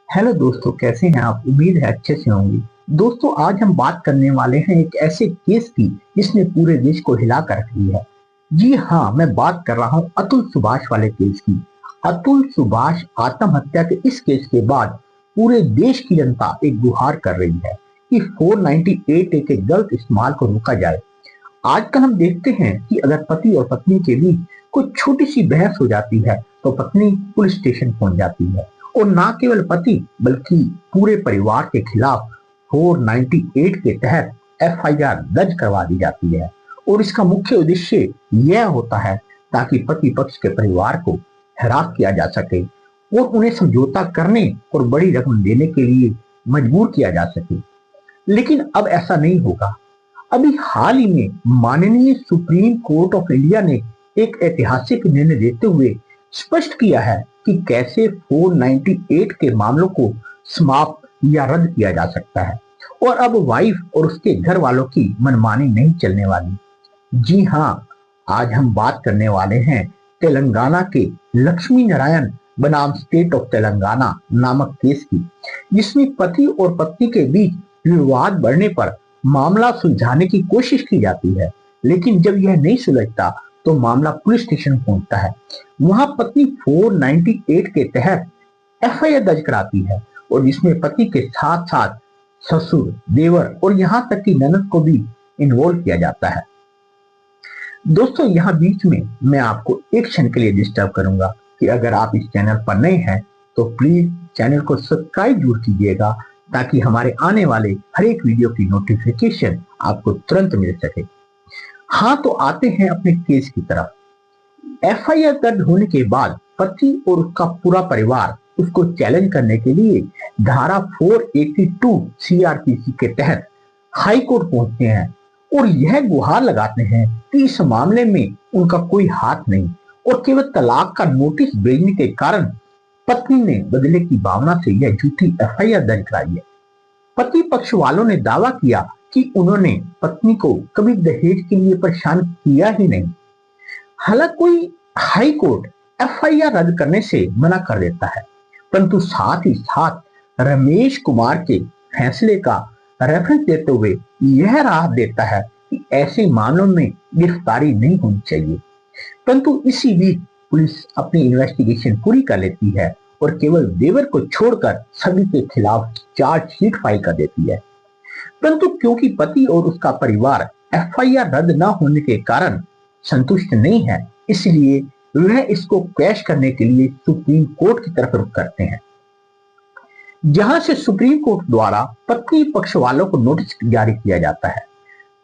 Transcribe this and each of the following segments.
Hello दोस्तों, कैसे हैं आप? उम्मीद है अच्छे से होंगे। दोस्तों, आज हम बात करने वाले हैं एक ऐसे केस की जिसने पूरे देश को हिला कर रख दिया है। जी हाँ, मैं बात कर रहा हूँ अतुल सुभाष वाले केस की। अतुल सुभाष आत्महत्या के इस केस के बाद पूरे देश की जनता एक गुहार कर रही है कि 498 ए के गलत इस्तेमाल को रोका जाए। आजकल हम देखते हैं कि अगर पति और पत्नी के बीच कोई छोटी सी बहस हो जाती है तो पत्नी पुलिस स्टेशन पहुंच जाती है और ना केवल पति बल्कि पूरे परिवार के खिलाफ 498 के तहत एफआईआर दर्ज करवा दी जाती है। और इसका मुख्य उद्देश्य यह होता है ताकि पति पक्ष के परिवार को हरास किया जा सके और उन्हें समझौता करने और बड़ी रकम देने के लिए मजबूर किया जा सके। लेकिन अब ऐसा नहीं होगा। अभी हाल ही में माननीय सुप्रीम कोर्ट ऑफ इंडिया ने एक ऐतिहासिक निर्णय देते हुए स्पष्ट किया है कि कैसे 498 के मामलों को समाप्त या रद्द किया जा सकता है और अब वाइफ और उसके घर वालों की मनमानी नहीं चलने वाली। जी हाँ, आज हम बात करने वाले हैं तेलंगाना के लक्ष्मी नारायण बनाम स्टेट ऑफ तेलंगाना नामक केस की, जिसमें पति और पत्नी के बीच विवाद बढ़ने पर मामला सुलझाने की कोशिश की जाती है। लेकिन जब यह नहीं सुलझता तो मामला पुलिस स्टेशन पहुंचता है। वहां पत्नी 498 के तहत एफआईआर दर्ज कराती है और जिसमें पति के साथ साथ ससुर, देवर और यहां तक कि ननद को भी इन्वॉल्व किया जाता है। दोस्तों, यहाँ बीच में मैं आपको एक क्षण के लिए डिस्टर्ब करूंगा कि अगर आप इस चैनल पर नए हैं तो प्लीज चैनल को सब्सक्राइब जरूर कीजिएगा ताकि हमारे आने वाले हर एक वीडियो की नोटिफिकेशन आपको तुरंत मिल सके। हाँ, तो आते हैं अपने केस की तरफ। एफआईआर दर्ज होने के बाद पति और उसका पूरा परिवार उसको चैलेंज करने के लिए धारा 482 सीआरपीसी के तहत हाई कोर्ट पहुंचते हैं और यह गुहार लगाते हैं कि इस मामले में उनका कोई हाथ नहीं और केवल तलाक का नोटिस भेजने के कारण पत्नी ने बदले की भावना से यह झूठी एफआईआर दर्ज कराई है। पति पक्ष वालों ने दावा किया कि उन्होंने पत्नी को कभी दहेज के लिए परेशान किया ही नहीं। हालांकि कोई हाई कोर्ट एफआईआर रद्द करने से मना कर देता है, परंतु साथ ही साथ रमेश कुमार के फैसले का रेफरेंस देते हुए यह राह देता है कि ऐसे मामलों में गिरफ्तारी नहीं होनी चाहिए। परंतु इसी बीच पुलिस अपनी इन्वेस्टिगेशन पूरी कर लेती है और केवल देवर को छोड़कर सभी के खिलाफ चार्जशीट फाइल कर देती है। परंतु क्योंकि पति और उसका परिवार एफआईआर रद्द न होने के कारण संतुष्ट नहीं है, इसलिए वह इसको क्रैश करने के लिए सुप्रीम कोर्ट की तरफ रुख करते हैं, जहां से सुप्रीम कोर्ट द्वारा पत्नी पक्ष वालों को नोटिस जारी किया जाता है।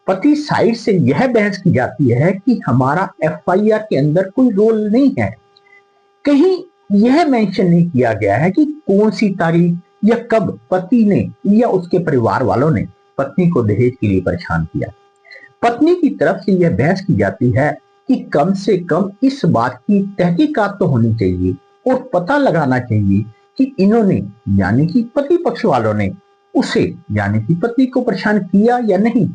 पति साइड से यह बहस की जाती है कि हमारा एफआईआर के अंदर कोई रोल नहीं है। कहीं यह मेंशन नहीं किया गया है कि कौन सी तारीख या कब पति ने या उसके परिवार वालों ने पत्नी को दहेज के लिए परेशान किया। पत्नी की तरफ से यह बहस की जाती है कि कम से कम इस बात की तहकीकात तो होनी चाहिए और पता लगाना चाहिए कि इन्होंने यानी कि पति पक्ष वालों ने उसे यानी कि पत्नी को परेशान किया या नहीं।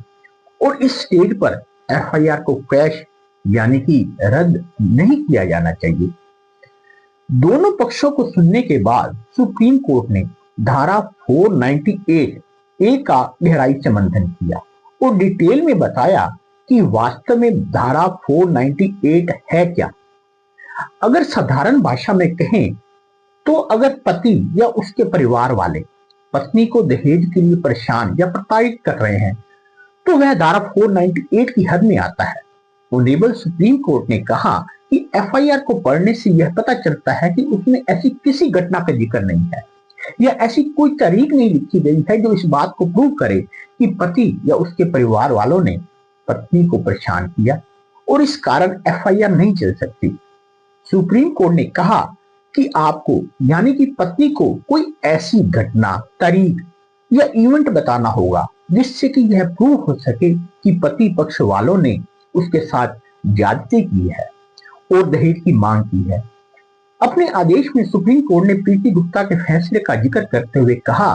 और इस स्टेज पर एफआईआर को क्रैश यानी कि रद्द नहीं किया जाना चाहिए। दोनों पक्षों को सुनने के बाद सुप्रीम कोर्ट ने धारा 498 ए का गहराई से मंथन किया और डिटेल में बताया कि वास्तव में धारा 498 है क्या। अगर साधारण भाषा में कहें तो अगर पति या उसके परिवार वाले पत्नी को दहेज के लिए परेशान या प्रताड़ित कर रहे हैं तो वह धारा 498 की हद में आता है। ऑनरेबल सुप्रीम कोर्ट ने कहा कि एफआईआर को पढ़ने से यह पता चलता है कि उसमें ऐसी किसी घटना का जिक्र नहीं है या ऐसी कोई तारीख नहीं लिखी गई है जो इस बात को प्रूव करे कि पति या उसके परिवार वालों ने पत्नी को परेशान किया और इस कारण एफआईआर नहीं चल सकती। सुप्रीम कोर्ट ने कहा कि आपको यानी कि पत्नी को कोई ऐसी घटना, तारीख या इवेंट बताना होगा जिससे कि यह प्रूव हो सके कि पति पक्ष वालों ने उसके साथ ज्यादती की है और दहेज की मांग की है। अपने आदेश में सुप्रीम कोर्ट ने प्रीति गुप्ता के फैसले का जिक्र करते हुए कहा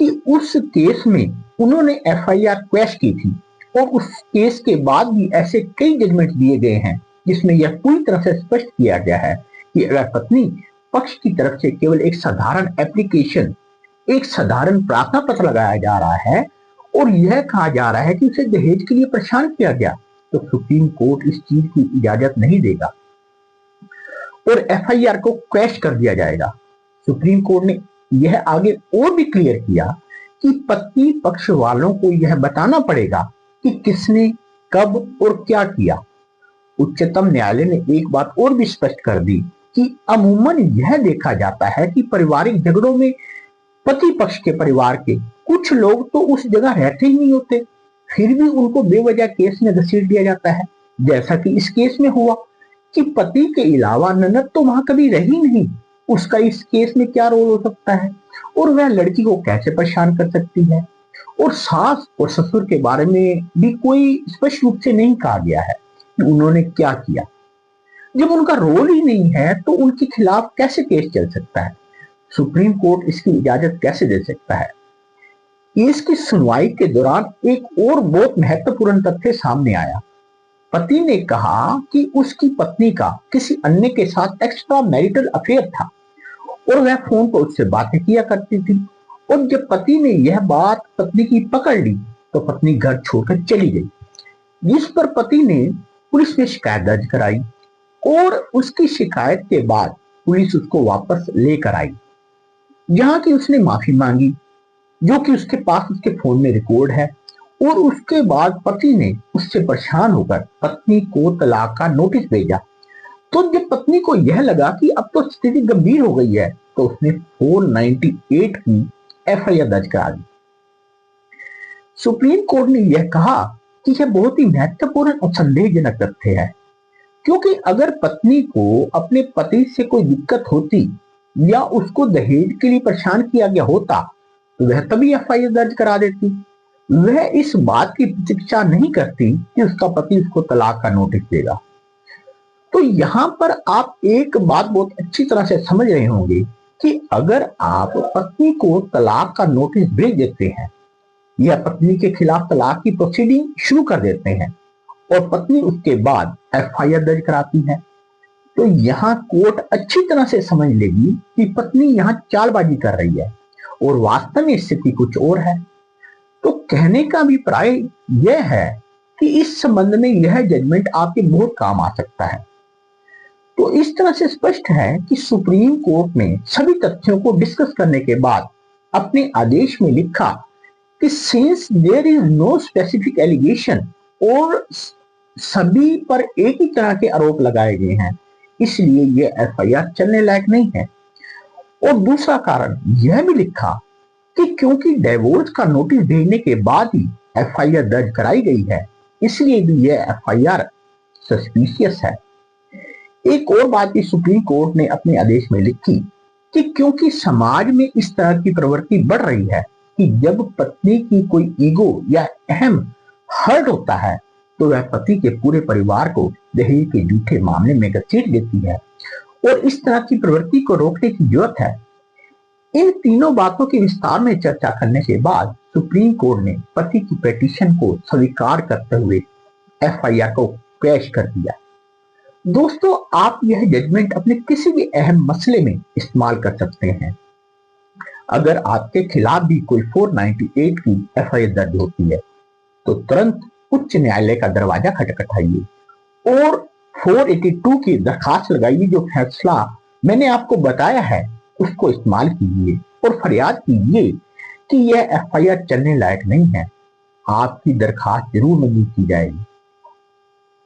कि उस केस में उन्होंने एफआईआर क्रैश की थी और उस केस के बाद भी ऐसे कई जजमेंट दिए गए हैं जिसमें यह पूरी तरह से स्पष्ट किया गया है कि अगर पत्नी पक्ष की तरफ से केवल एक साधारण एप्लीकेशन, एक साधारण प्रार्थना पत्र लगाया जा रहा है और यह कहा जा रहा है कि उसे दहेज के लिए परेशान किया गया, तो सुप्रीम कोर्ट इस चीज की इजाजत नहीं देगा और एफआईआर को क्रैश कर दिया जाएगा। सुप्रीम कोर्ट ने यह आगे और भी क्लियर किया कि पति पक्ष वालों को यह बताना पड़ेगा कि किसने कब और क्या किया। उच्चतम न्यायालय ने एक बात और भी स्पष्ट कर दी कि अमूमन यह देखा जाता है कि पारिवारिक झगड़ों में पति पक्ष के परिवार के कुछ लोग तो उस जगह रहते ही नहीं होते, फिर भी उनको बेवजह केस में घसीट दिया जाता है, जैसा कि इस केस में हुआ कि पति के अलावा ननद तो वहां कभी रही नहीं, उसका इस केस में क्या रोल हो सकता है और वह लड़की को कैसे परेशान कर सकती है। और सास और ससुर के बारे में भी कोई स्पष्ट रूप से नहीं कहा गया है कि उन्होंने क्या किया। जब उनका रोल ही नहीं है तो उनके खिलाफ कैसे केस चल सकता है, सुप्रीम कोर्ट इसकी इजाजत कैसे दे सकता है। केस की सुनवाई के दौरान एक और बहुत महत्वपूर्ण तथ्य सामने आया। पति ने कहा कि उसकी पत्नी का किसी अन्य के साथ एक्स्ट्रा मैरिटल अफेयर था और वह फोन पर उससे बातें किया करती थी, और जब पति ने यह बात पत्नी की पकड़ ली तो पत्नी घर छोड़कर चली गई, जिस पर पति ने पुलिस में शिकायत दर्ज कराई और उसकी शिकायत के बाद पुलिस उसको वापस लेकर आई, जहां की उसने माफी मांगी, जो कि उसके पास उसके फोन में रिकॉर्ड है। और उसके बाद पति ने उससे परेशान होकर पत्नी को तलाक का नोटिस भेजा। तो जब पत्नी को यह लगा कि अब तो स्थिति गंभीर हो गई है तो उसने 498 की एफआईआर दर्ज करा दी। सुप्रीम कोर्ट ने यह कहा कि यह बहुत ही महत्वपूर्ण और संदेहजनक तथ्य है, क्योंकि अगर पत्नी को अपने पति से कोई दिक्कत होती या उसको दहेज के लिए परेशान किया गया होता तो वह तभी एफआईआर दर्ज करा देती। वह इस बात की प्रतीक्षा नहीं करती कि उसका पति उसको तलाक का नोटिस देगा। तो यहां पर आप एक बात बहुत अच्छी तरह से समझ रहे होंगे कि अगर आप पत्नी को तलाक का नोटिस भेज देते हैं या पत्नी के खिलाफ तलाक की प्रोसीडिंग शुरू कर देते हैं और पत्नी उसके बाद एफआईआर दर्ज कराती है, तो यहाँ कोर्ट अच्छी तरह से समझ लेगी कि पत्नी यहाँ चालबाजी कर रही है और वास्तव में स्थिति कुछ और है। तो कहने का अभिप्राय यह है कि इस संबंध में यह जजमेंट आपके बहुत काम आ सकता है। तो इस तरह से स्पष्ट है कि सुप्रीम कोर्ट ने सभी तथ्यों को डिस्कस करने के बाद अपने आदेश में लिखा कि since there is no specific allegation और सभी पर एक ही तरह के आरोप लगाए गए हैं, इसलिए यह एफआईआर चलने लायक नहीं है। और दूसरा कारण यह भी लिखा कि क्योंकि डिवोर्स का नोटिस भेजने के बाद ही एफआईआर दर्ज कराई गई है, इसलिए भी यह एफआईआर सस्पिशियस है। एक और बात भी सुप्रीम कोर्ट ने अपने आदेश में लिखी कि क्योंकि समाज में इस तरह की प्रवृत्ति बढ़ रही है कि जब पत्नी की कोई ईगो या अहम हर्ट होता है तो वह पति के पूरे परिवार को दहेज के झूठे मामले में घसीट देती है और इस तरह की प्रवृत्ति को रोकने की जरूरत है। इन तीनों बातों के विस्तार में चर्चा करने के बाद सुप्रीम कोर्ट ने पति की पिटीशन को स्वीकार करते हुए एफआईआर को क्रैश कर दिया। दोस्तों, आप यह जजमेंट अपने किसी भी अहम मसले में इस्तेमाल कर सकते हैं। अगर आपके खिलाफ भी कोई 498 की एफआईआर दर्ज होती है तो तुरंत उच्च न्यायालय का दरवाजा खटखटाइए और 482 की दरखास्त लगाइए। जो फैसला मैंने आपको बताया है उसको इस्तेमाल कीजिए और फरियाद कीजिए कि यह एफआईआर चलने लायक नहीं है। आपकी दरखास्त जरूर मंजूर की जाएगी।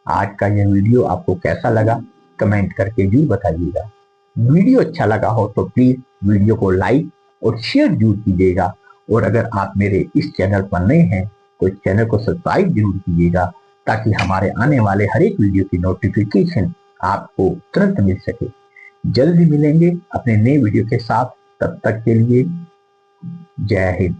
आज का यह वीडियो आपको कैसा लगा कमेंट करके जरूर बताइएगा। वीडियो अच्छा लगा हो तो प्लीज वीडियो को लाइक और शेयर जरूर कीजिएगा, और अगर आप मेरे इस चैनल पर नए हैं तो इस चैनल को सब्सक्राइब जरूर कीजिएगा ताकि हमारे आने वाले हर एक वीडियो की नोटिफिकेशन आपको तुरंत मिल सके। जल्द ही मिलेंगे अपने नए वीडियो के साथ, तब तक के लिए जय हिंद।